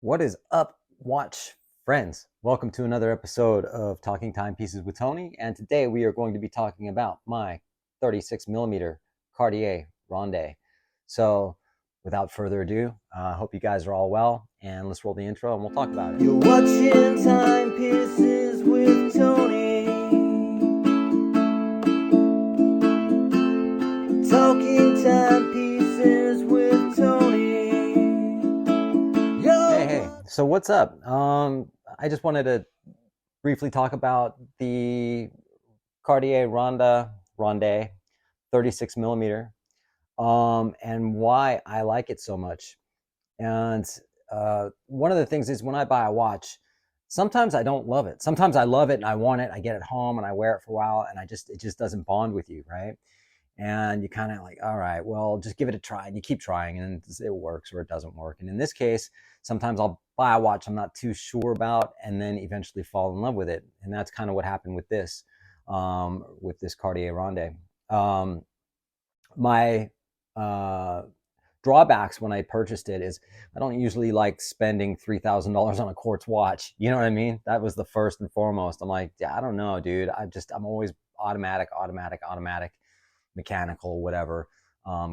What is up, watch friends? Welcome to another episode of Talking Timepieces with Tony. And today we are going to be talking about my 36mm Cartier Ronde. So, without further ado, I hope you guys are all well. And let's roll the intro and we'll talk about it. You're watching Timepieces with Tony. Talking Timepieces with Tony. Hey. So, what's up? I just wanted to briefly talk about the Cartier Ronde 36mm and why I like it so much. And one of the things is when I buy a watch, sometimes I don't love it. Sometimes I love it and I want it. I get it home and I wear it for a while, and it just doesn't bond with you, right? And you kind of like, all right, well, just give it a try, and you keep trying, and it works or it doesn't work. And in this case, sometimes I'll buy a watch I'm not too sure about, and then eventually fall in love with it. And that's kind of what happened with this Cartier Ronde. My drawbacks when I purchased it is I don't usually like spending $3,000 on a quartz watch. You know what I mean? That was the first and foremost. I'm like, yeah, I don't know, dude. I'm always automatic, mechanical, whatever.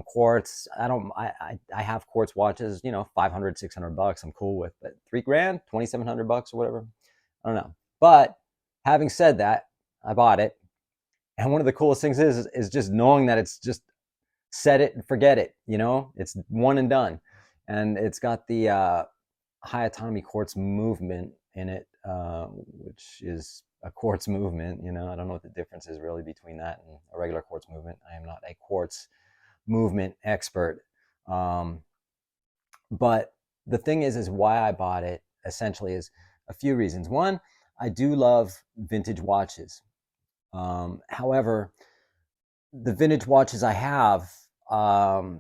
Quartz, I have quartz watches, 500, $600 I'm cool with, but 3 grand, $2,700 or whatever. I don't know. But having said that, I bought it. And one of the coolest things is just knowing that it's just set it and forget it. It's one and done. And it's got the high autonomy quartz movement in it, which is a quartz movement. I don't know what the difference is really between that and a regular quartz movement. I am not a quartz movement expert. But the thing is why I bought it essentially is a few reasons. One, I do love vintage watches. However, the vintage watches I have, I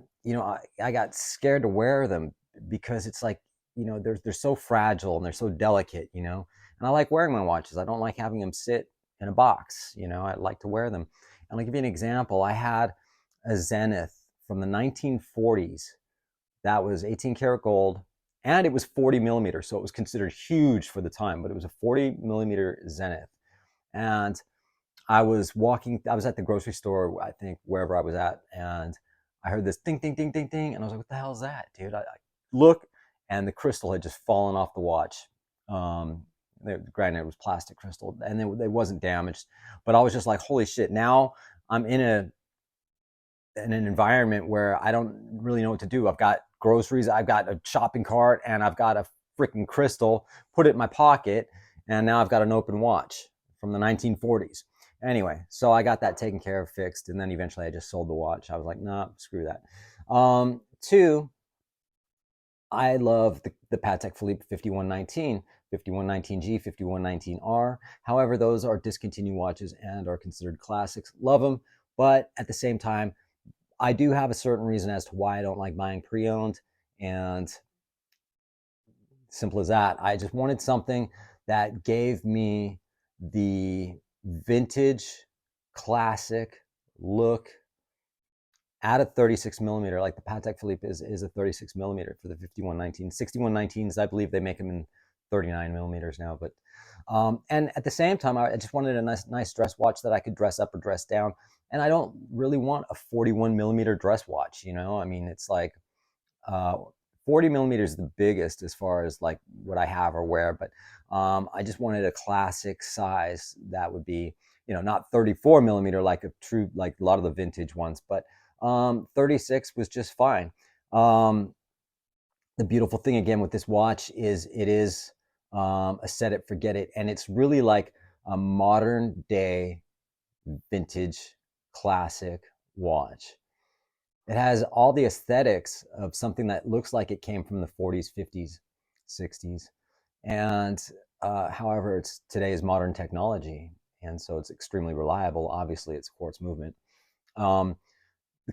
got scared to wear them because it's like, they're so fragile and they're so delicate, and I like wearing my watches. I don't like having them sit in a box. I like to wear them. And I'll give you an example. I had a Zenith from the 1940s that was 18 karat gold, and it was 40mm. So it was considered huge for the time, but it was a 40mm Zenith. And I was at the grocery store, I think, wherever I was at, and I heard this ding, ding, ding, ding, ding, and I was like, what the hell is that, dude? I look, and the crystal had just fallen off the watch. Granted, it was plastic crystal, and it wasn't damaged, but I was just like, holy shit, now I'm in an environment where I don't really know what to do. I've got groceries, I've got a shopping cart, and I've got a freaking crystal, put it in my pocket, and now I've got an open watch from the 1940s. Anyway, so I got that taken care of, fixed, and then eventually I just sold the watch. I was like, nah, screw that. Two, I love the Patek Philippe 5119, 5119G, 5119R. However, those are discontinued watches and are considered classics. Love them, but at the same time, I do have a certain reason as to why I don't like buying pre-owned, and simple as that. I just wanted something that gave me the vintage classic look at a 36mm. Like the Patek Philippe is a 36mm for the 5119. 6119s, I believe they make them in 39mm now. But and at the same time, I just wanted a nice dress watch that I could dress up or dress down. And I don't really want a 41mm dress watch. I mean, it's like 40mm is the biggest as far as like what I have or wear, but I just wanted a classic size that would be, not 34mm like like a lot of the vintage ones, but 36 was just fine. The beautiful thing again with this watch is it is a set it, forget it, and it's really like a modern day vintage classic watch. It has all the aesthetics of something that looks like it came from the 40s, 50s, 60s. And however, it's today's modern technology. And so it's extremely reliable. Obviously, it's quartz movement. The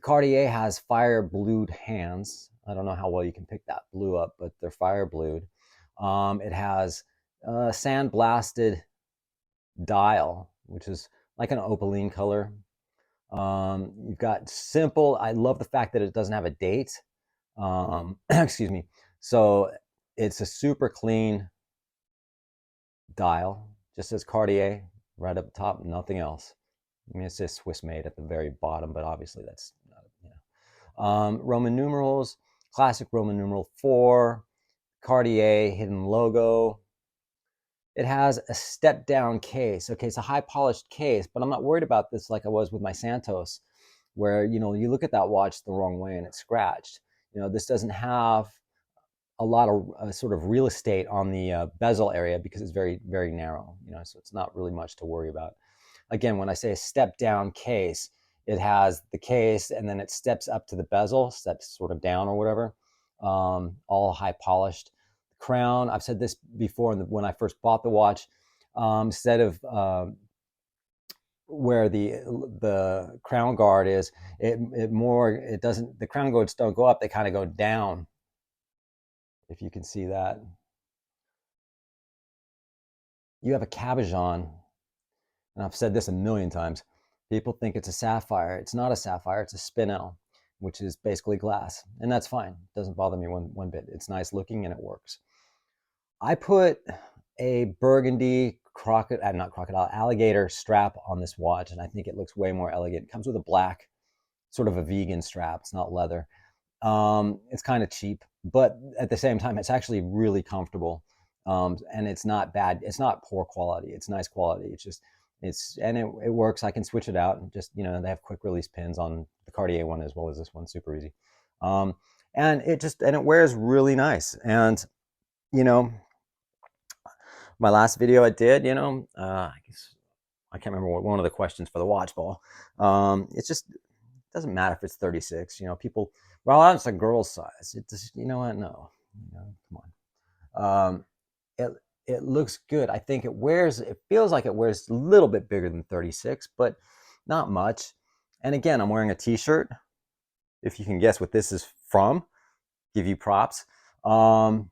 Cartier has fire blued hands. I don't know how well you can pick that blue up, but they're fire blued. It has a sand-blasted dial, which is like an opaline color. You've got simple. I love the fact that it doesn't have a date. Excuse me. So It's a super clean dial, just says Cartier right up top, nothing else. I mean, it says Swiss made at the very bottom, but obviously that's not, you know. Roman numerals, classic Roman numeral 4, Cartier hidden logo. It has a step down case. Okay, it's a high polished case, but I'm not worried about this like I was with my Santos, where, you know, you look at that watch the wrong way and it's scratched. You know, this doesn't have a lot of sort of real estate on the bezel area because it's very, very narrow, you know, so it's not really much to worry about. Again, when I say a step down case, it has the case and then it steps up to the bezel, steps sort of down or whatever, all high polished. Crown, I've said this before when I first bought the watch, instead of where the crown guard is, it doesn't, the crown guards don't go up, they kind of go down, if you can see that. You have a cabochon, and I've said this a million times. People think it's a sapphire. It's not a sapphire, it's a spinel, which is basically glass, and that's fine. It doesn't bother me one bit. It's nice looking and it works. I put a burgundy alligator strap on this watch, and I think it looks way more elegant. It comes with a black, sort of a vegan strap. It's not leather. It's kind of cheap, but at the same time, it's actually really comfortable. And it's not bad. It's not poor quality. It's nice quality. It works. I can switch it out and just, you know, they have quick release pins on the Cartier one as well as this one, super easy. And it wears really nice. And, you know, my last video I did, you know, I guess I can't remember what one of the questions for the watch ball. It's just, it doesn't matter if it's 36, you know, people, well, that's a girl's size. It just, you know what? No, you know, come on. It looks good. I think it feels like it wears a little bit bigger than 36, but not much. And again, I'm wearing a t-shirt. If you can guess what this is from, give you props. And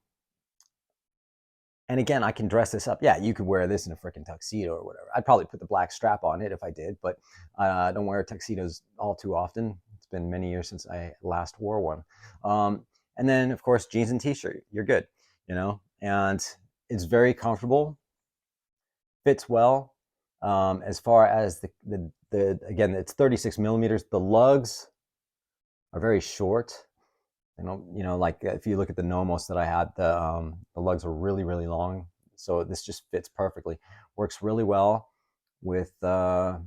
again, I can dress this up. Yeah, you could wear this in a freaking tuxedo or whatever. I'd probably put the black strap on it if I did, but I don't wear tuxedos all too often. It's been many years since I last wore one. And then, of course, jeans and t-shirt. You're good, you know? And it's very comfortable, fits well. As far as again, it's 36 millimeters. The lugs are very short. You know, like if you look at the Nomos that I had, the lugs are really, really long. So this just fits perfectly. Works really well with a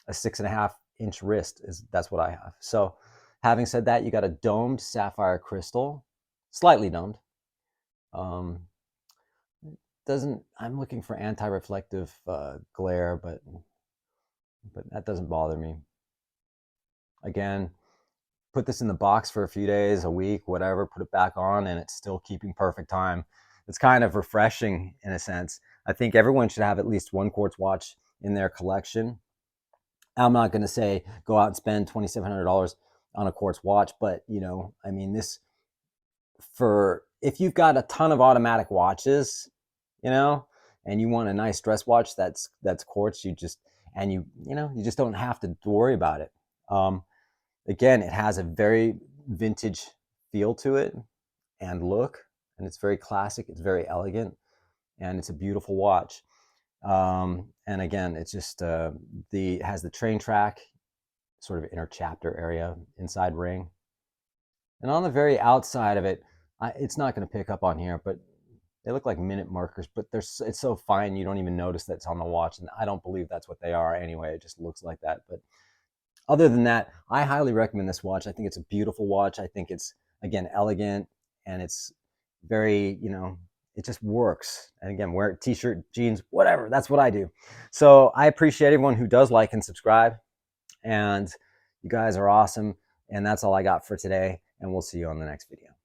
6.5-inch wrist. That's what I have. So having said that, you got a domed sapphire crystal, slightly domed. I'm looking for anti-reflective glare, but that doesn't bother me. Again, put this in the box for a few days, a week, whatever, put it back on, and it's still keeping perfect time. It's kind of refreshing in a sense. I think everyone should have at least one quartz watch in their collection. I'm not going to say go out and spend $2,700 on a quartz watch, but, you know, I mean, if you've got a ton of automatic watches, you know, and you want a nice dress watch that's quartz, you just don't have to worry about it. Again, it has a very vintage feel to it and look, and it's very classic, it's very elegant, and it's a beautiful watch. And again, it's just it has the train track, sort of inner chapter area, inside ring. And on the very outside of it, it's not going to pick up on here, but they look like minute markers, but it's so fine you don't even notice that it's on the watch, and I don't believe that's what they are anyway. It just looks like that. But other than that, I highly recommend this watch. I think it's a beautiful watch. I think it's, again, elegant, and it's very, you know, it just works. And again, wear a t-shirt, jeans, whatever. That's what I do. So I appreciate everyone who does like and subscribe, and you guys are awesome. And that's all I got for today, and we'll see you on the next video.